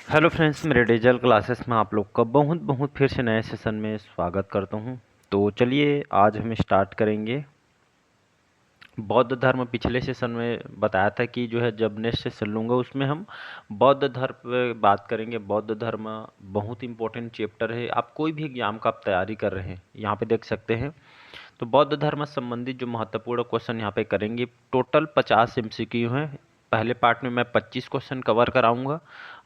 Hello friends, मेरे digital classes में आप लोग का बहुत बहुत फिर से नए सेशन में स्वागत करता हूं। तो चलिए आज हम स्टार्ट करेंगे। बौद्ध धर्म पिछले सेशन में बताया था कि जो है जब नेक्स्ट सेशन लूँगा उसमें हम बौद्ध धर्म पे बात करेंगे। बौद्ध धर्म बहुत इंपॉर्टेंट चैप्टर है। आप कोई भी एग्जाम का आप तैयारी कर रहे हैं यहाँ पे देख सकते हैं। तो बौद्ध धर्म से संबंधित जो महत्वपूर्ण क्वेश्चन यहाँ पे करेंगे, टोटल 50 एमसीक्यू हैं। पहले पार्ट में मैं 25 क्वेश्चन कवर कराऊंगा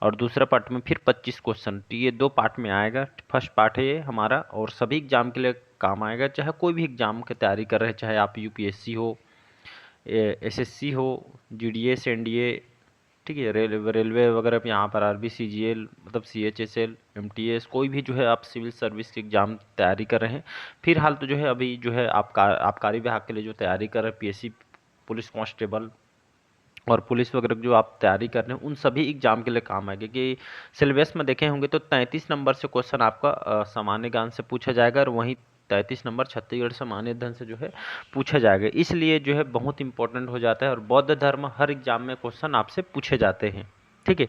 और दूसरा पार्ट में फिर 25 क्वेश्चन। तो ये दो पार्ट में आएगा। फर्स्ट पार्ट है ये हमारा और सभी एग्जाम के लिए काम आएगा, चाहे कोई भी एग्जाम की तैयारी कर रहे हैं, चाहे आप यूपीएससी हो, एसएससी हो, जीडीएस, एनडीए, ठीक है, रेलवे वगैरह पे यहाँ पर आरबी सीजीएल मतलब सीएचएसएल, एमटीएस, कोई भी जो है आप सिविल सर्विस की एग्जाम तैयारी कर रहे हैं। फिलहाल तो जो है अभी जो है आप आबकारी विभाग के लिए जो तैयारी कर रहे हैं, पीएससी, पुलिस कांस्टेबल और पुलिस वगैरह की जो आप तैयारी कर रहे हैं, उन सभी एग्जाम के लिए काम आएगा। कि सिलेबस में देखे होंगे तो 33 नंबर से क्वेश्चन आपका सामान्य ज्ञान से पूछा जाएगा और वहीं 33 नंबर छत्तीसगढ़ सामान्य अध्ययन से जो है पूछा जाएगा। इसलिए जो है बहुत इंपॉर्टेंट हो जाता है और बौद्ध धर्म हर एग्जाम में क्वेश्चन आपसे पूछे जाते हैं। ठीक है,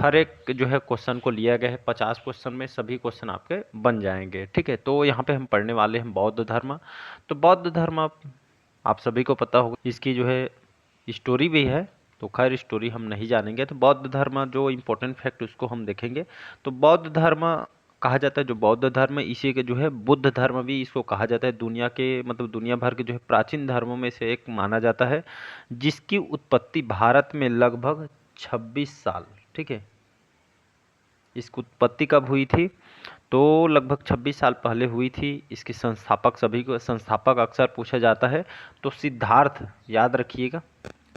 हर एक जो है क्वेश्चन को लिया गया है। 50 क्वेश्चन में सभी क्वेश्चन आपके बन जाएंगे। ठीक है, तो यहाँ पे हम पढ़ने वाले हैं बौद्ध धर्म। तो बौद्ध धर्म आप सभी को पता होगा, इसकी जो है स्टोरी भी है। तो खैर स्टोरी हम नहीं जानेंगे। तो बौद्ध धर्म जो इम्पोर्टेंट फैक्ट उसको हम देखेंगे। तो बौद्ध धर्म कहा जाता है, जो बौद्ध धर्म इसी के जो है बुद्ध धर्म भी इसको कहा जाता है। दुनिया के मतलब दुनिया भर के जो है प्राचीन धर्मों में से एक माना जाता है, जिसकी उत्पत्ति भारत में लगभग 26 साल, ठीक है, इसकी उत्पत्ति कब हुई थी? तो लगभग 26 साल पहले हुई थी। इसके संस्थापक, सभी को संस्थापक अक्सर पूछा जाता है, तो सिद्धार्थ, याद रखिएगा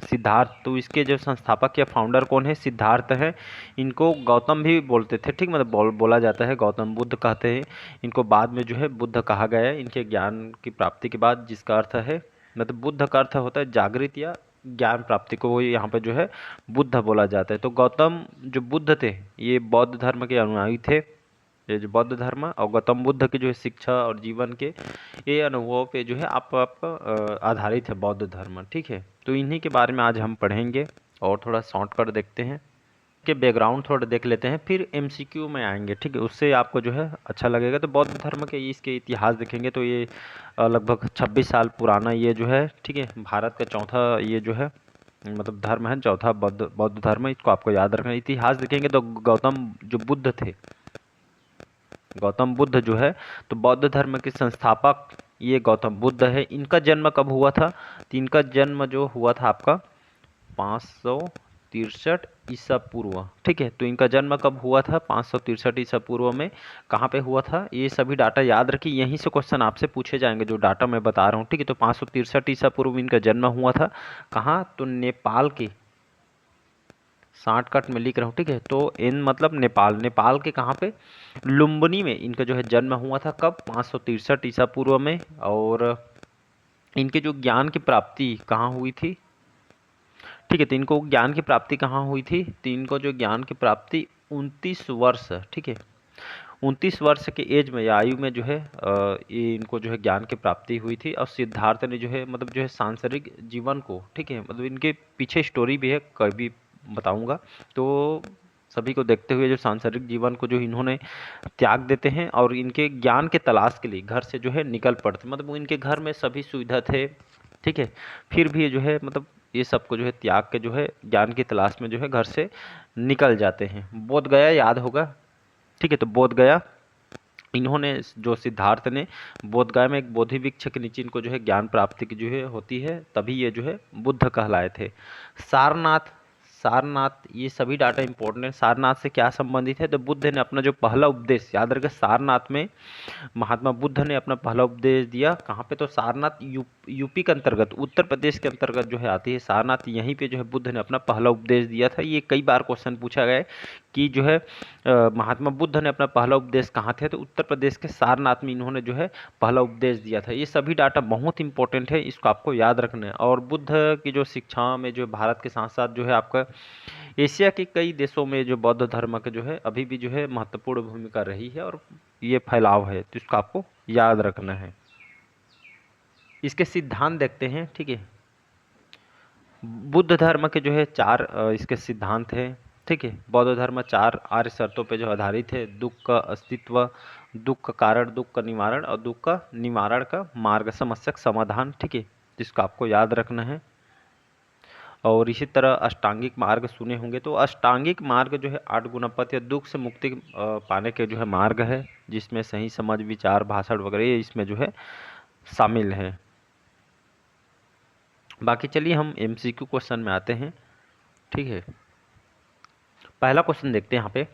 सिद्धार्थ। तो इसके जो संस्थापक या फाउंडर कौन है? सिद्धार्थ है। इनको गौतम भी बोलते थे, ठीक, मतलब बोला जाता है, गौतम बुद्ध कहते हैं इनको। बाद में जो है बुद्ध कहा गया है इनके ज्ञान की प्राप्ति के बाद, जिसका अर्थ है मतलब बुद्ध का अर्थ होता है जागृत या ज्ञान प्राप्ति को, वो यहाँ पे जो है बुद्ध बोला जाता है। तो गौतम जो बुद्ध थे ये बौद्ध धर्म के अनुयायी थे। ये जो बौद्ध धर्म और गौतम बुद्ध की जो है शिक्षा और जीवन के ये अनुभव पे जो है आप आधारित है बौद्ध धर्म। ठीक है, तो इन्हीं के बारे में आज हम पढ़ेंगे और थोड़ा शॉर्टकट देखते हैं के बैकग्राउंड थोड़ा देख लेते हैं, फिर एमसीक्यू में आएंगे। ठीक है, उससे आपको जो है अच्छा लगेगा। तो बौद्ध धर्म के इसके इतिहास देखेंगे तो ये लगभग 26 साल पुराना ये जो है, ठीक है, भारत का चौथा ये जो है मतलब धर्म है, चौथा बौद्ध बौद्ध धर्म। इसको आपको याद रखना। इतिहास देखेंगे तो गौतम जो बुद्ध थे, गौतम बुद्ध जो है, तो बौद्ध धर्म के संस्थापक ये गौतम बुद्ध है। इनका जन्म कब हुआ था? तो इनका जन्म जो हुआ था आपका 563 ईसा पूर्व। ठीक है, तो इनका जन्म कब हुआ था? 563 ईसा पूर्व में। कहाँ पे हुआ था? ये सभी डाटा याद रखिए, यहीं से क्वेश्चन आपसे पूछे जाएंगे जो डाटा मैं बता रहा हूँ। ठीक है, तो 563 ईसा पूर्व में इनका जन्म हुआ था। कहाँ? तो नेपाल के, शॉर्टकट में लिख रहा हूँ। ठीक है, तो इन मतलब नेपाल, नेपाल के कहाँ पे? लुम्बिनी में इनका जो है जन्म हुआ था। कब? 563 ईसा पूर्व में। और इनके जो ज्ञान की प्राप्ति कहाँ हुई थी? ठीक है, तो इनको ज्ञान की प्राप्ति कहाँ हुई थी? तो इनको जो ज्ञान की प्राप्ति 29 वर्ष, ठीक है, 29 वर्ष के एज में या आयु में जो है ये इनको जो है ज्ञान की प्राप्ति हुई थी। और सिद्धार्थ ने जो है मतलब जो है सांसारिक जीवन को, ठीक है, मतलब इनके पीछे स्टोरी भी है, कभी बताऊंगा। तो सभी को देखते हुए जो सांसारिक जीवन को जो इन्होंने त्याग देते हैं और इनके ज्ञान के तलाश के लिए घर से जो है निकल पड़ते, मतलब इनके घर में सभी सुविधा थे। ठीक है, फिर भी ये जो है मतलब ये सबको जो है त्याग के जो है ज्ञान की तलाश में जो है घर से निकल जाते हैं। बोध गया याद होगा। ठीक है, तो बोध गया इन्होंने जो सिद्धार्थ ने बोध गया में एक बोधि वृक्ष के नीचे इनको जो है ज्ञान प्राप्ति की जो है होती है, तभी ये जो है बुद्ध कहलाए थे। सारनाथ, सारनाथ, ये सभी डाटा इंपॉर्टेंट है। सारनाथ से क्या संबंधित है? तो बुद्ध ने अपना जो पहला उपदेश, याद रखें, सारनाथ में महात्मा बुद्ध ने अपना पहला उपदेश दिया। कहाँ पे? तो सारनाथ यूपी के अंतर्गत, उत्तर प्रदेश के अंतर्गत जो है आती है सारनाथ। यहीं पे जो है बुद्ध ने अपना पहला उपदेश दिया था। ये कई बार क्वेश्चन पूछा गया है कि जो है महात्मा बुद्ध ने अपना पहला उपदेश कहाँ थे? तो उत्तर प्रदेश के सारनाथ में इन्होंने जो है पहला उपदेश दिया था। ये सभी डाटा बहुत इंपॉर्टेंट है, इसको आपको याद रखना है। और बुद्ध की जो शिक्षा में जो भारत के साथ साथ जो है आपका एशिया के कई देशों में जो बौद्ध धर्म का जो है अभी भी जो है महत्वपूर्ण भूमिका रही है और ये फैलाव है, तो इसको आपको याद रखना है। इसके सिद्धांत देखते हैं। ठीक है, बुद्ध धर्म के जो है चार इसके सिद्धांत हैं। ठीक है। बौद्ध धर्म 4 आर्य शर्तों पे जो आधारित है, दुख का अस्तित्व, दुख का कारण, दुख का निवारण और दुख का निवारण का मार्ग, समस्या का समाधान, ठीक है, जिसको आपको याद रखना है। और इसी तरह अष्टांगिक मार्ग सुने होंगे, तो अष्टांगिक मार्ग जो है 8 गुणपथ या दुख से मुक्ति पाने के जो है मार्ग है, जिसमें सही समझ, विचार, भाषण वगैरह ये इसमें जो है शामिल है। बाकी चलिए हम एमसीक्यू क्वेश्चन में आते हैं, ठीक है। पहला क्वेश्चन देखते हैं यहाँ पे।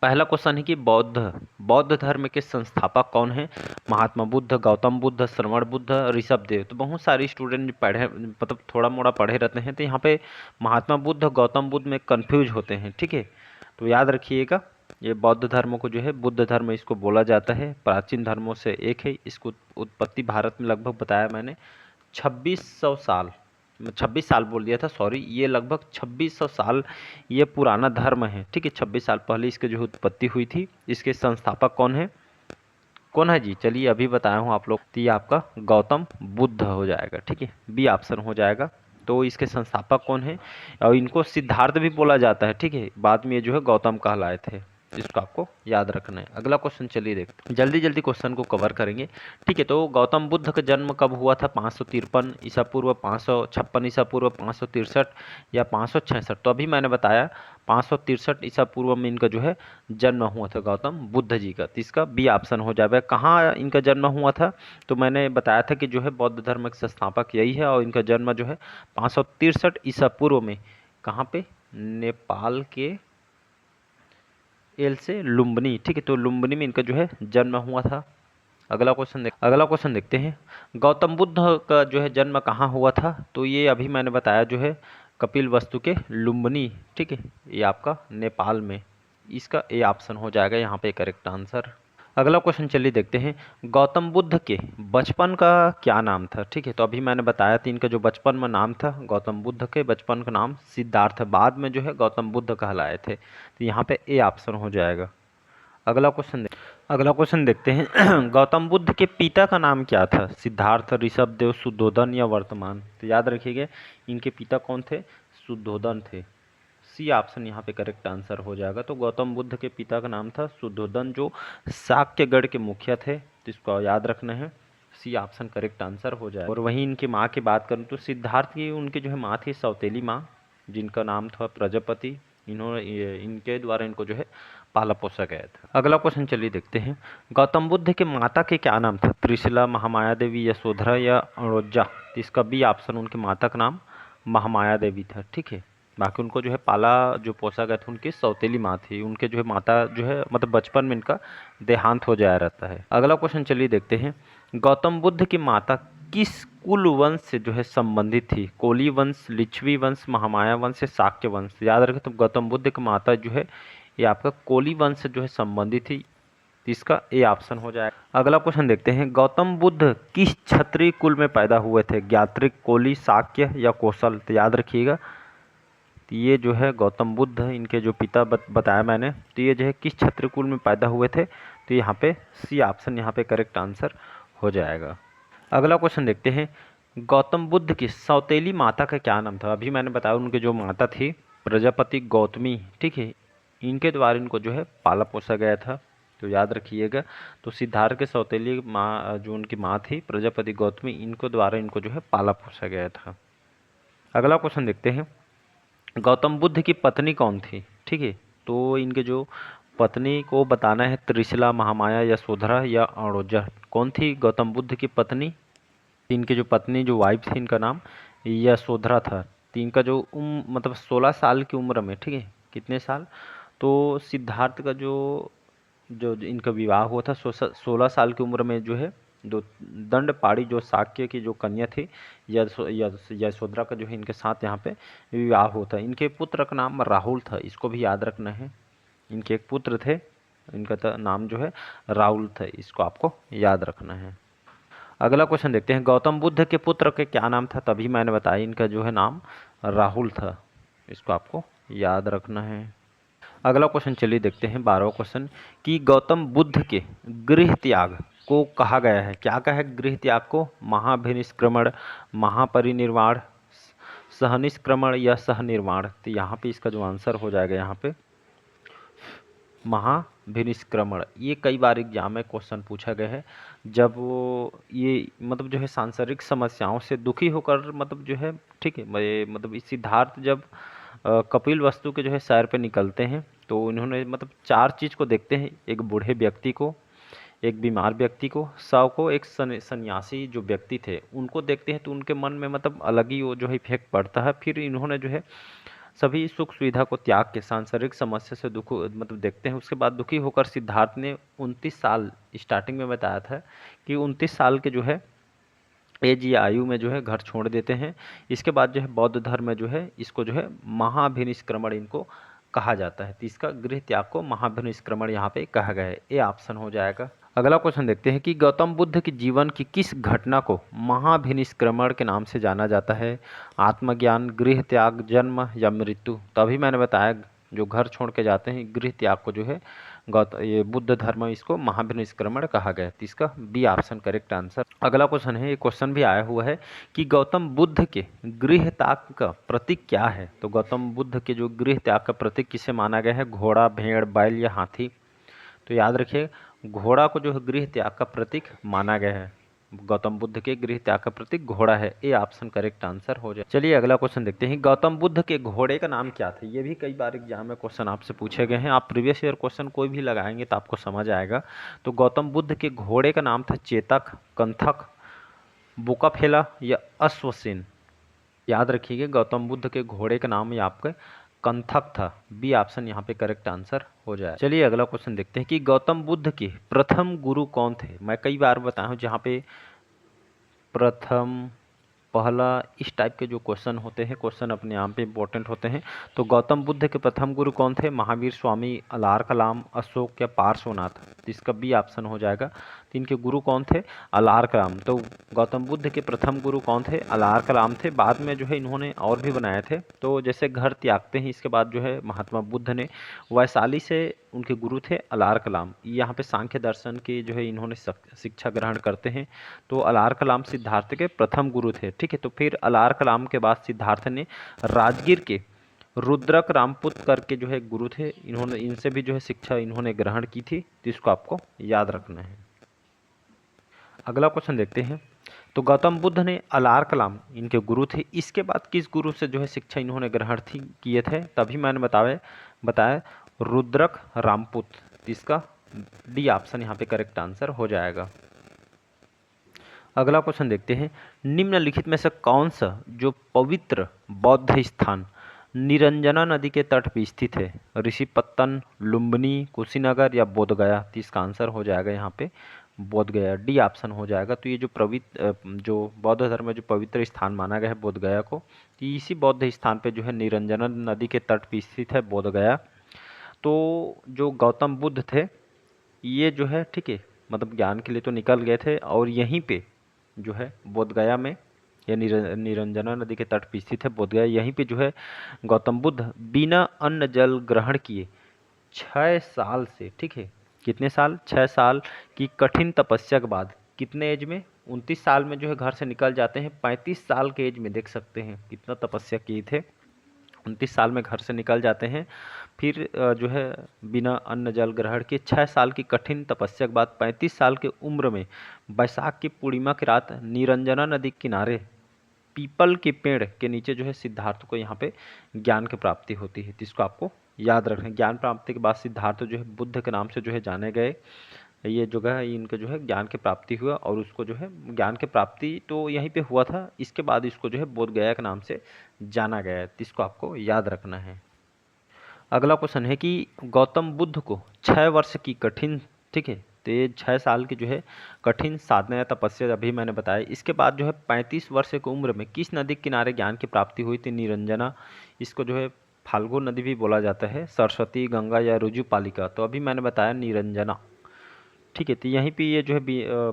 पहला क्वेश्चन है कि बौद्ध धर्म के संस्थापक कौन है? महात्मा बुद्ध, गौतम बुद्ध, श्रवण बुद्ध, ऋषभ देव। तो बहुत सारे स्टूडेंट पढ़े, मतलब थोड़ा मोड़ा पढ़े रहते हैं, तो यहाँ पे महात्मा बुद्ध, गौतम बुद्ध में कंफ्यूज होते हैं, ठीक है। तो याद रखिएगा, ये बौद्ध धर्म को जो है बुद्ध धर्म इसको बोला जाता है, प्राचीन धर्मों से एक है। इसको उत्पत्ति भारत में लगभग बताया मैंने 2600 साल, 26 साल बोल दिया था, सॉरी, ये लगभग 2600 साल ये पुराना धर्म है, ठीक है। 26 साल पहले इसकी जो उत्पत्ति हुई थी। इसके संस्थापक कौन है? कौन है जी? चलिए अभी बताया हूँ आप लोग, तो ये आपका गौतम बुद्ध हो जाएगा, ठीक है, बी ऑप्शन हो जाएगा। तो इसके संस्थापक कौन है? और इनको सिद्धार्थ भी बोला जाता है, ठीक है। बाद में ये जो है गौतम कहलाए थे, इसको आपको याद रखना है। अगला क्वेश्चन चलिए देखते हैं, जल्दी जल्दी क्वेश्चन को कवर करेंगे, ठीक है। तो गौतम बुद्ध का जन्म कब हुआ था? 553 ईसा पूर्व, 556 ईसा पूर्व, 563 या 566? तो अभी मैंने बताया 563 ईसा पूर्व में इनका जो है जन्म हुआ था गौतम बुद्ध जी का। तो इसका बी ऑप्शन हो जाएगा। कहाँ इनका जन्म हुआ था? तो मैंने बताया था कि जो है बौद्ध धर्म के संस्थापक यही है, और इनका जन्म जो है 563 ईसा पूर्व में, कहाँ पे? नेपाल के एल से लुम्बिनी, ठीक है। तो लुम्बिनी में इनका जो है जन्म हुआ था। अगला क्वेश्चन देखते हैं, गौतम बुद्ध का जो है जन्म कहाँ हुआ था? तो ये अभी मैंने बताया जो है कपिल वस्तु के लुम्बिनी, ठीक है, ये आपका नेपाल में। इसका ए ऑप्शन हो जाएगा यहाँ पे करेक्ट आंसर। अगला क्वेश्चन चलिए देखते हैं, गौतम बुद्ध के बचपन का क्या नाम था? ठीक है, तो अभी मैंने बताया था इनका जो बचपन में नाम था, गौतम बुद्ध के बचपन का नाम सिद्धार्थ, बाद में जो है गौतम बुद्ध कहलाए थे। तो यहाँ पे ए ऑप्शन हो जाएगा। अगला क्वेश्चन देखते हैं गौतम बुद्ध के पिता का नाम क्या था? सिद्धार्थ, ऋषभ देव, शुद्धोधन या वर्तमान? तो याद रखिएगा, इनके पिता कौन थे? शुद्धोधन थे। सी ऑप्शन यहाँ पे करेक्ट आंसर हो जाएगा। तो गौतम बुद्ध के पिता का नाम था शुद्धोधन, जो शाक्यगढ़ के मुखिया थे, तो इसको याद रखना है। सी ऑप्शन करेक्ट आंसर हो जाएगा। और वहीं इनकी माँ की बात करूँ तो सिद्धार्थ की उनकी जो है माँ थी सौतेली माँ, जिनका नाम था प्रजापति। इनके द्वारा इनको जो है पाला पोसा गया था। अगला क्वेश्चन चलिए देखते हैं, गौतम बुद्ध के माता के क्या नाम था? त्रिशिला, महामाया देवी, यशोधरा या अणोजा? इसका बी ऑप्शन, उनके माता का नाम महामाया देवी था, ठीक है। बाकी उनको जो है पाला जो पोसा गया था उनकी सौतेली माँ थी। उनके जो है माता जो है मतलब बचपन में इनका देहांत हो जाया रहता है। अगला क्वेश्चन चलिए देखते हैं, गौतम बुद्ध की माता किस कुल वंश से जो है संबंधित थी? कोली वंश, लिच्छवी वंश, महामाया वंश या शाक्य वंश? याद रखें, तो गौतम बुद्ध की माता जो है ये आपका कोली वंश से जो है संबंधित थी। इसका ए ऑप्शन हो जाएगा। अगला क्वेश्चन देखते हैं, गौतम बुद्ध किस क्षत्रिय कुल में पैदा हुए थे? ज्ञात्रिक, कोली, शाक्य या कौशल? तो याद रखिएगा, तो ये जो है गौतम बुद्ध, इनके जो पिता बताया मैंने, तो ये जो है किस क्षत्रिय कुल में पैदा हुए थे? तो यहाँ पे सी ऑप्शन यहाँ पे करेक्ट आंसर हो जाएगा। अगला क्वेश्चन देखते हैं, गौतम बुद्ध की सौतेली माता का क्या नाम था? अभी मैंने बताया उनकी जो माता थी प्रजापति गौतमी, ठीक है, इनके द्वारा इनको जो है पाला पोसा गया था, तो याद रखिएगा। तो सिद्धार्थ के सौतेली माँ जो उनकी माँ थी प्रजापति गौतमी, इनको द्वारा इनको जो है पाला पोसा गया था। अगला क्वेश्चन देखते हैं, गौतम बुद्ध की पत्नी कौन थी? ठीक है, तो इनके जो पत्नी को बताना है, त्रिशिला, महामाया, यशोधरा या अणोजा? कौन थी गौतम बुद्ध की पत्नी? इनकी जो पत्नी जो वाइफ थी, इनका नाम यशोधरा था। तो इनका जो मतलब 16 साल की उम्र में, ठीक है, कितने साल? तो सिद्धार्थ का जो जो इनका विवाह हुआ था 16 साल की उम्र में जो है दो दंडपाड़ी जो शाक्य की जो कन्या थी यशोधरा का जो है इनके साथ यहाँ पे विवाह होता है। इनके पुत्र का नाम राहुल था, इसको भी याद रखना है। इनके एक पुत्र थे, इनका नाम जो है राहुल था, इसको आपको याद रखना है। अगला क्वेश्चन देखते हैं, गौतम बुद्ध के पुत्र के क्या नाम था? तभी मैंने बताया इनका जो है नाम राहुल था, इसको आपको याद रखना है। अगला क्वेश्चन चलिए देखते हैं 12वां क्वेश्चन, कि गौतम बुद्ध के गृह त्याग को कहा गया है? क्या कहा है गृह त्याग को? महाभिनिष्क्रमण, महापरिनिर्वाण, सहनिष्क्रमण या सहनिर्वाण। तो यहाँ पे इसका जो आंसर हो जाएगा यहाँ पे महाभिनिष्क्रमण। ये कई बार एग्जाम में क्वेश्चन पूछा गया है। जब वो ये मतलब जो है सांसारिक समस्याओं से दुखी होकर मतलब जो है, ठीक है, मतलब इस सिद्धार्थ जब कपिल वस्तु के जो है सैर पे निकलते हैं तो इन्होंने मतलब चार चीज़ को देखते हैं। एक बूढ़े व्यक्ति को, एक बीमार व्यक्ति को, सौ को, एक सन्यासी जो व्यक्ति थे उनको देखते हैं तो उनके मन में मतलब अलग ही वो जो है इफेक्ट पड़ता है। फिर इन्होंने जो है सभी सुख सुविधा को त्याग के सांसारिक समस्या से दुख मतलब देखते हैं। उसके बाद दुखी होकर सिद्धार्थ ने 29 साल, स्टार्टिंग में बताया था कि 29 साल के जो है एज या आयु में जो है घर छोड़ देते हैं। इसके बाद जो है बौद्ध धर्म में जो है इसको जो है महाभिनिष्क्रमण इनको कहा जाता है। तो इसका गृह त्याग को महाभिनिष्क्रमण यहाँ पे कहा गया है। ये ऑप्शन हो जाएगा। अगला क्वेश्चन देखते हैं कि गौतम बुद्ध के जीवन की किस घटना को महाभिनिष्क्रमण के नाम से जाना जाता है? आत्मज्ञान, गृह त्याग, जन्म या मृत्यु। तो अभी मैंने बताया जो घर छोड़ के जाते हैं गृह त्याग को जो है ये बुद्ध धर्म इसको महाभिनिष्क्रमण कहा गया है। तो इसका बी ऑप्शन करेक्ट आंसर। अगला क्वेश्चन है, ये क्वेश्चन भी आया हुआ है कि गौतम बुद्ध के गृह त्याग का प्रतीक क्या है? तो गौतम बुद्ध के जो गृह त्याग का प्रतीक किसे माना गया है? घोड़ा, भेड़, बैल या हाथी? तो याद रखिए घोड़ा को जो है गृह त्याग का प्रतीक माना गया है। गौतम बुद्ध के गृह त्याग का प्रतीक घोड़ा है। ए ऑप्शन करेक्ट आंसर हो जाए। चलिए अगला क्वेश्चन देखते हैं। गौतम बुद्ध के घोड़े का नाम क्या था? ये भी कई बार एग्जाम में क्वेश्चन आपसे पूछे गए हैं। आप प्रीवियस ईयर क्वेश्चन कोई भी लगाएंगे तो आपको समझ आएगा। तो गौतम बुद्ध के घोड़े का नाम था चेतक, कंथक, बुकाफेला या अश्वसेन। याद रखिएगा गौतम बुद्ध के घोड़े का नाम ये आपका कंथक था। बी ऑप्शन यहाँ पे करेक्ट आंसर हो जाए। चलिए अगला क्वेश्चन देखते हैं कि गौतम बुद्ध के प्रथम गुरु कौन थे? मैं कई बार बताया हूँ जहाँ पे प्रथम, पहला, इस टाइप के जो क्वेश्चन होते हैं, क्वेश्चन अपने आप पे इंपॉर्टेंट होते हैं। तो गौतम बुद्ध के प्रथम गुरु कौन थे? महावीर स्वामी, अलार कलाम, अशोक या पार्श्वनाथ? तो इसका बी ऑप्शन हो जाएगा। तो इनके गुरु कौन थे? अलार कलाम। तो गौतम बुद्ध के प्रथम गुरु कौन थे? अलार कलाम थे। बाद में जो है इन्होंने और भी बनाए थे। तो जैसे घर त्यागते हैं इसके बाद जो है महात्मा बुद्ध ने वैशाली से उनके गुरु थे अलार कलाम। यहाँ पे सांख्य दर्शन की जो है इन्होंने शिक्षा ग्रहण करते हैं। तो अलार कलाम सिद्धार्थ के प्रथम गुरु थे। ठीक है, तो फिर अलार कलाम के बाद सिद्धार्थ ने राजगीर के रुद्रक रामपुत करके जो है गुरु थे, इन्होंने इनसे भी जो है शिक्षा इन्होंने ग्रहण की थी। तो इसको आपको याद रखना है। अगला क्वेश्चन देखते हैं। तो गौतम बुद्ध ने अलार कलाम इनके गुरु थे। इसके बाद किस गुरु से जो है शिक्षा इन्होंने ग्रहण थी किए थे? तभी मैंने बताया रुद्रक रामपुत। इसका डी ऑप्शन यहाँ पे करेक्ट आंसर हो जाएगा। अगला क्वेश्चन देखते हैं। निम्नलिखित में से कौन सा जो पवित्र बौद्ध स्थान निरंजना नदी के तट पर स्थित है? ऋषिपत्तन, लुम्बिनी, कुशीनगर या बोधगया? तो इसका आंसर हो जाएगा यहाँ पे बोधगया। डी ऑप्शन हो जाएगा। तो ये जो बौद्ध धर्म में जो पवित्र स्थान माना गया है बोधगया को, तो इसी बौद्ध स्थान पे जो है निरंजना नदी के तट पर स्थित है बोधगया। तो जो गौतम बुद्ध थे ये जो है, ठीक है, मतलब ज्ञान के लिए तो निकल गए थे और यहीं पे जो है बोधगया में या निरंजना नदी के तट पर स्थित है बोधगया, यहीं पे जो है गौतम बुद्ध बिना अन्न जल ग्रहण किए 6 साल से, ठीक है, कितने साल? 6 साल की कठिन तपस्या के बाद कितने एज में? 29 साल में जो है घर से निकल जाते हैं। 35 साल के एज में देख सकते हैं कितना तपस्या किए थे। 29 साल में घर से निकल जाते हैं। फिर जो है बिना अन्न जल ग्रहण के 6 साल की कठिन तपस्या के बाद 35 साल की उम्र में बैसाख की पूर्णिमा की रात निरंजना नदी के किनारे पीपल के पेड़ के नीचे जो है सिद्धार्थ को यहाँ पे ज्ञान की प्राप्ति होती है। तो इसको आपको याद रखना है। ज्ञान प्राप्ति के बाद सिद्धार्थ जो है बुद्ध के नाम से जो है जाने गए। ये जगह है इनके जो है ज्ञान की प्राप्ति हुआ और उसको जो है ज्ञान की प्राप्ति तो यहीं पे हुआ था। इसके बाद इसको जो है बोधगया के नाम से जाना गया है। तो इसको आपको याद रखना है। अगला क्वेश्चन है कि गौतम बुद्ध को 6 वर्ष की कठिन, ठीक है, तो ये 6 साल की जो है कठिन साधना या तपस्या अभी मैंने बताया। इसके बाद जो है 35 वर्ष की उम्र में किस नदी के किनारे ज्ञान की प्राप्ति हुई थी? निरंजना। इसको जो है फाल्गु नदी भी बोला जाता है, सरस्वती, गंगा या रुजुपालिका? तो अभी मैंने बताया निरंजना। ठीक है, तो यहीं पे ये जो है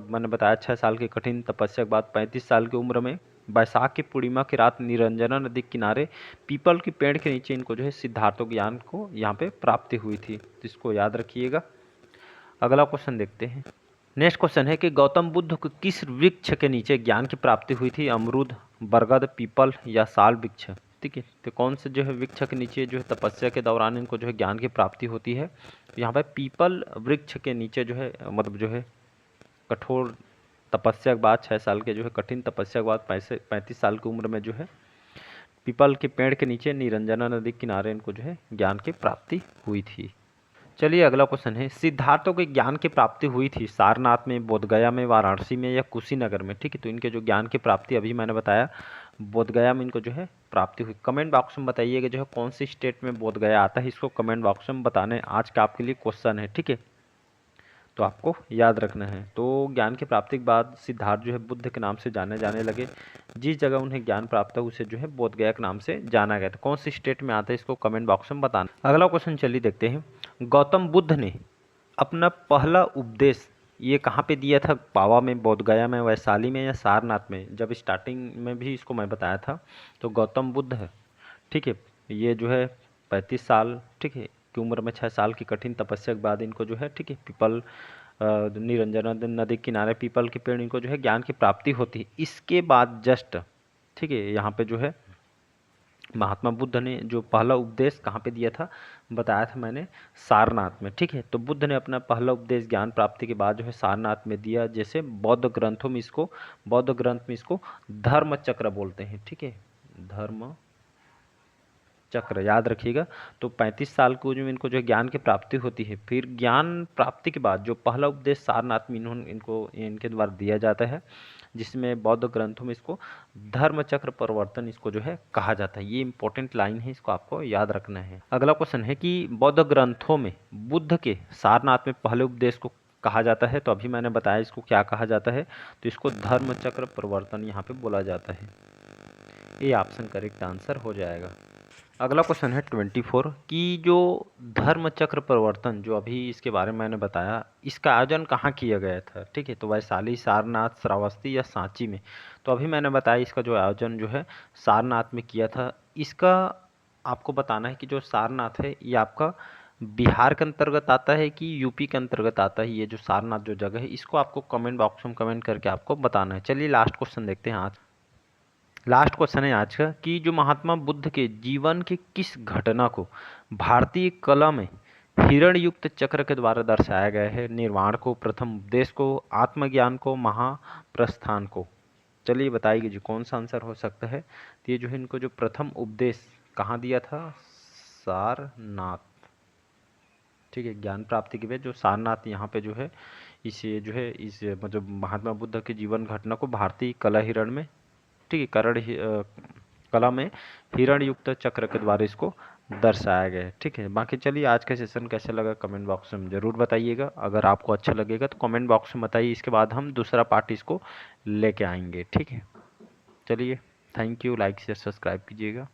मैंने बताया 6 साल की कठिन तपस्या के बाद 35 साल की उम्र में बैसाख की पूर्णिमा की रात निरंजना नदी के किनारे पीपल के पेड़ के नीचे इनको जो है सिद्धार्थों ज्ञान को यहाँ पे प्राप्ति हुई थी। तो इसको याद रखिएगा। अगला क्वेश्चन देखते हैं। नेक्स्ट क्वेश्चन है कि गौतम बुद्ध को किस वृक्ष के नीचे ज्ञान की प्राप्ति हुई थी? अमरूद, बरगद, पीपल या साल वृक्ष? ठीक है, तो कौन से जो है वृक्ष के नीचे जो है तपस्या के दौरान इनको जो है ज्ञान की प्राप्ति होती है? यहाँ पर पीपल वृक्ष के नीचे जो है मतलब जो है कठोर तपस्या के बाद 6 साल के जो है कठिन तपस्या के बाद 35 साल की उम्र में जो है पीपल के पेड़ के नीचे निरंजना नदी किनारे इनको जो है ज्ञान की प्राप्ति हुई थी। चलिए अगला क्वेश्चन है, सिद्धार्थों को ज्ञान की प्राप्ति हुई थी सारनाथ में, बोधगया में, वाराणसी में या कुशीनगर में? ठीक है, तो इनके जो ज्ञान की प्राप्ति अभी मैंने बताया बोधगया में इनको जो है प्राप्ति हुई। कमेंट बॉक्स में बताइएगा जो है कौन सी स्टेट में बोधगया आता है, इसको कमेंट बॉक्स में बताने आज का आपके लिए क्वेश्चन है। ठीक है, तो आपको याद रखना है। तो ज्ञान की प्राप्ति के बाद सिद्धार्थ जो है बुद्ध के नाम से जाने जाने लगे। जिस जगह उन्हें ज्ञान प्राप्त हुआ उसे जो है बोधगया के नाम से जाना गया था। कौन सी स्टेट में आता है इसको कमेंट बॉक्स में बताना। अगला क्वेश्चन चलिए देखते हैं, गौतम बुद्ध ने अपना पहला उपदेश ये कहाँ पे दिया था? पावा में, बोधगया में, वैशाली में या सारनाथ में? जब स्टार्टिंग में भी इसको मैं बताया था। तो गौतम बुद्ध है, ठीक है, ये जो है 35 साल ठीक है की उम्र में 6 साल की कठिन तपस्या के बाद इनको जो है ठीक है पीपल निरंजना नदी किनारे पीपल के पेड़ इनको जो है ज्ञान की प्राप्ति होती है। इसके बाद जस्ट ठीक है यहाँ पे जो है महात्मा बुद्ध ने जो पहला उपदेश कहाँ पे दिया था बताया था मैंने, सारनाथ में। ठीक है, तो बुद्ध ने अपना पहला उपदेश ज्ञान प्राप्ति के बाद जो है सारनाथ में दिया। जैसे बौद्ध ग्रंथों में इसको धर्म चक्र बोलते हैं। ठीक है, धर्म चक्र याद रखिएगा। तो 35 साल की उम्र में इनको जो ज्ञान की प्राप्ति होती है। फिर ज्ञान प्राप्ति के बाद जो पहला उपदेश सारनाथ में इनके द्वारा दिया जाता है, जिसमें बौद्ध ग्रंथों में इसको धर्म चक्र परिवर्तन इसको जो है कहा जाता है। ये इंपॉर्टेंट लाइन है, इसको आपको याद रखना है। अगला क्वेश्चन है कि बौद्ध ग्रंथों में बुद्ध के सारनाथ में पहले उपदेश को कहा जाता है, तो अभी मैंने बताया इसको क्या कहा जाता है, तो इसको धर्म चक्र परिवर्तन यहाँ पे बोला जाता है। ये ऑप्शन करेक्ट आंसर हो जाएगा। अगला क्वेश्चन है 24 कि जो धर्म चक्र परिवर्तन जो अभी इसके बारे में मैंने बताया, इसका आयोजन कहाँ किया गया था? ठीक है, तो वैशाली, सारनाथ, श्रावस्ती या सांची में? तो अभी मैंने बताया इसका जो आयोजन जो है सारनाथ में किया था। इसका आपको बताना है कि जो सारनाथ है ये आपका बिहार के अंतर्गत आता है कि यूपी के अंतर्गत आता है। ये जो सारनाथ जो जगह है इसको आपको कमेंट बॉक्स में कमेंट करके आपको बताना है। चलिए लास्ट क्वेश्चन देखते हैं आज। लास्ट क्वेश्चन है आज का कि जो महात्मा बुद्ध के जीवन की किस घटना को भारतीय कला में हिरण युक्त चक्र के द्वारा दर्शाया गया है? निर्वाण को, प्रथम उपदेश को, आत्मज्ञान को, महाप्रस्थान को? चलिए बताइए जी कौन सा आंसर हो सकता है। तो ये जो है इनको जो प्रथम उपदेश कहाँ दिया था? सारनाथ। ठीक है, ज्ञान प्राप्ति के बाद जो सारनाथ यहाँ पे जो है इसे जो है इस मतलब महात्मा बुद्ध के जीवन घटना को भारतीय कला हिरण में ठीक है कला में हिरण युक्त चक्र के द्वारा इसको दर्शाया गया है। ठीक है, बाकी चलिए आज का सेशन कैसे लगा कमेंट बॉक्स में ज़रूर बताइएगा। अगर आपको अच्छा लगेगा तो कमेंट बॉक्स में बताइए, इसके बाद हम दूसरा पार्ट इसको लेके आएंगे। ठीक है, चलिए thank you, like share subscribe कीजिएगा।